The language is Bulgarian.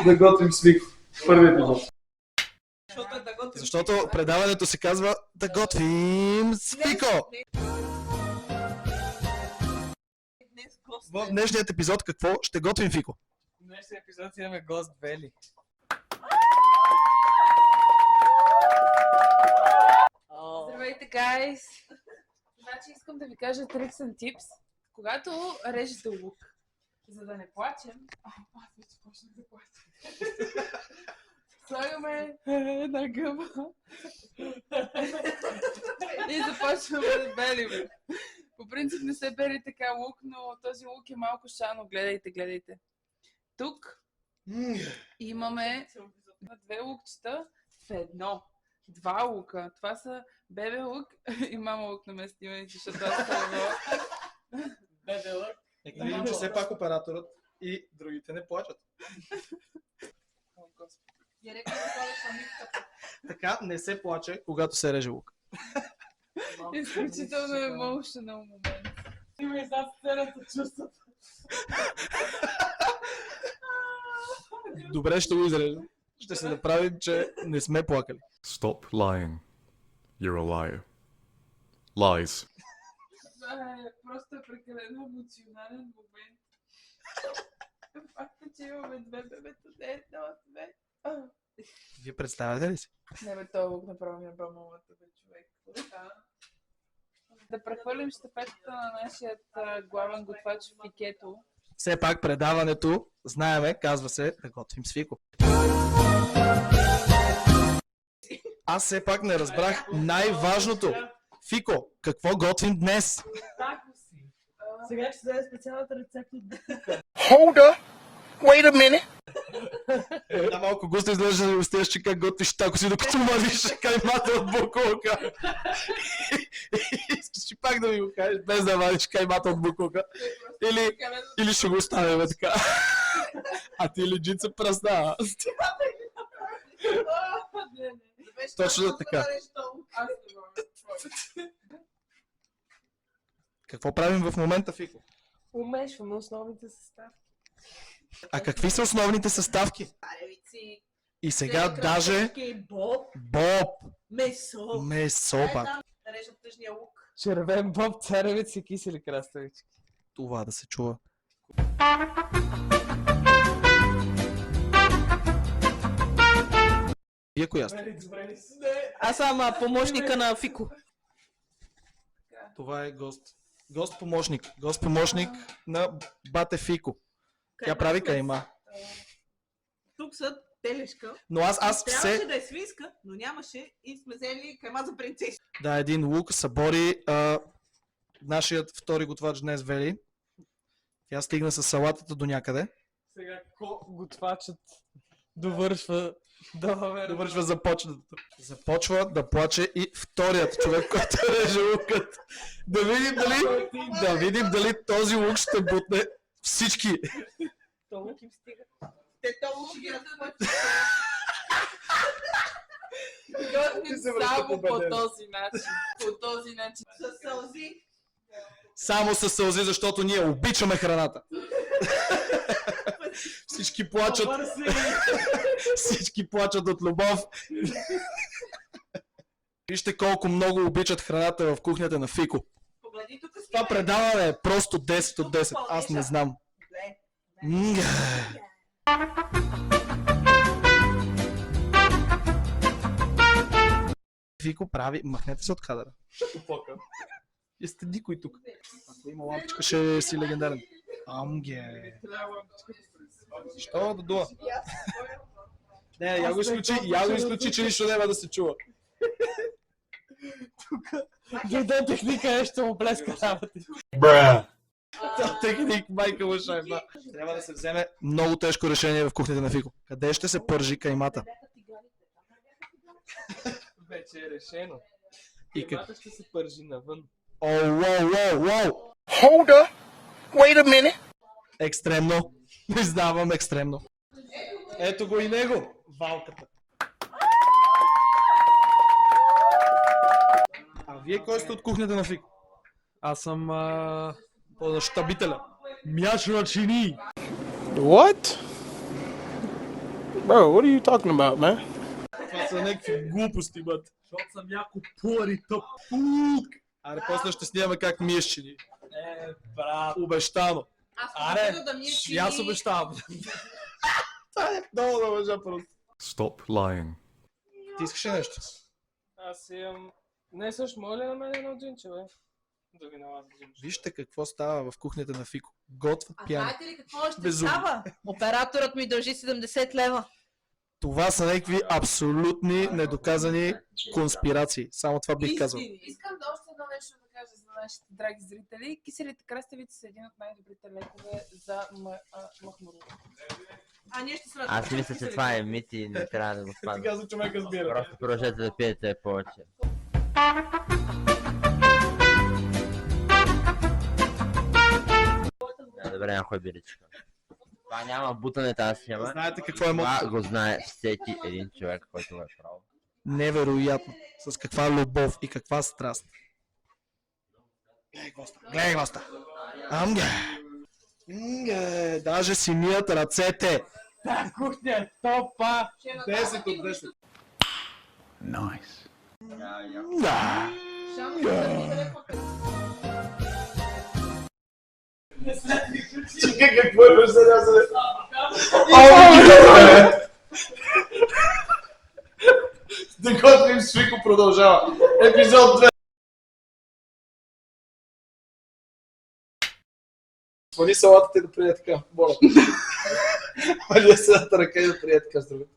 да готвим с Вико. Първи епизод. Защото предаването се казва да готвим с Вико. В днешният епизод какво ще готвим, Фико? В днешния епизод имаме гост Вели. Здравейте, гайс! Значи искам да ви кажа Tricks and Tips. Когато режете лук, за да не плачем... Аз вече почнах да плача. Слагаме една гъба и започваме да белим. По принцип не се бели така лук, но този лук е малко шано. Гледайте. Тук имаме две лукчета в едно. Два лука. Това са бебе лук и мама лук на место имаме, защото аз съм бебе лук. Нека видим, че все пак операторът и другите не плачат. Така не се плаче, когато се реже лук. Изключително емоционал момент. Има и зад сцената чувствата. Добре, ще го изрежем. Ще се направим, че не сме плакали. Stop lying. You're a liar. Lies. Това просто е прекалено емоционален момент. Факта, че имаме две бебета, не едно, две. Вие представяте ли си? Не бе, този лук направо ми е бълмовата, бе, човек. Да прехвърлим щафетата на нашият главен готвач Фикето. Все пак предаването, знаеме, казва се да готвим с Фико. Аз все пак не разбрах най-важното. Фико, какво готвим днес? Сега ще даде специалната рецепта от Hold up! Wait a minute! Да, малко густо изглежда да гостеш, че как готвиш тако си, докато мазиш каймата от букулка. Искаш ли пак да ми го кажеш, без да вадиш каймата от букулка? Или ще го оставим така? А ти легит се пръсна. Точно така. Какво правим в момента, Фико? Умешваме основните съставки. А какви са основните съставки? Царевици. И сега даже... Боб! Месо, пак. Нареждам тъжния лук. Червен боб, царевици и кисели краставички. Това да се чува. Вие коя сте? Аз съм помощника на Фико. Това е гост. Гост-помощник. Гост-помощник на бате Фико. Тя прави кайма. Тук са телешка. Но аз Трябваше все... да е свинска, но нямаше и сме взели кайма за принцеси. Да, един лук събори нашият втори готвач днес Вели. Тя стигна с салатата до някъде. Сега готвачът довършва започнатото. Започва да плаче и вторият човек, който реже лукът. Да видим дали този лук ще бутне всички. То лук им стига. Те то лук ги разпочват. Готвим само по този начин. Със сълзи. Само със сълзи, защото ние обичаме храната. Всички плачат. Всички плачат от любов. Вижте колко много обичат храната в кухнята на Фико. Погледни тук си. Това предаване е просто 10 от 10. Аз не знам. Фико прави... Махнете се от кадъра. Вие сте никой тук. Ако има лампичка, ще си легендарен. Амге. Що да дуа? Не, я го изключи, че нищо няма да се чува. Дойде техника, ще му плеска работи. Това техник, майка му шайба. Трябва да се вземе много тежко решение в кухнята на Фико. Къде ще се пържи каймата? Вече е решено. И Каймата ще се пържи навън. Оу! Hold up! Wait a minute! Екстремно. Издавам екстремно. Ето го и него. Валката. А вие кой сте от кухнята на Фико? Аз съм Щабителя. Мяш начини. What? Bro, what are you talking about, man? Това са някакви глупости, бат. Защото съм яко пори тъпук. Аре, после ще снимаме как миеш чини. Брат. Обещано. Аре, да ми и аз обещавам. Това е много да лъжа просто. Stop lying. Ти искаш ли нещо? Аз имам... Не, също, моля ли на мен едно джинче, бе? Да ви налагам джинче. Вижте какво става в кухнята на Фико. Готвят А пяни. знаете ли какво ще Безумно. става? Операторът ми дължи 70 лева. Това са някакви абсолютни недоказани конспирации. Само това бих казал. Искам да още едно нещо да кажа за нашите драги зрители. Киселите краставици са един от най-добрите лекове за махмурлук. А ние ще сме... Аз мисля, че това е мит и не трябва да го Ти спадам. каза, човека сбира. Просто продължете да пиете повече. Добре, някой биричка. Това няма бутане тази схема. Знаете какво е Това мотото? го знае всеки един човек, който го е правил. Невероятно. С каква любов и каква страст. Гледай какво става. Амге. Даже си мият ръцете. Та кухня е топа! 10 от 10. Nice. Да. Чакай, какво е зарязане? Да готвим с Фико продължава. Епизод 2. Свали салатата и да прие така. Моля. Вали седата ръка и да прие така с другата.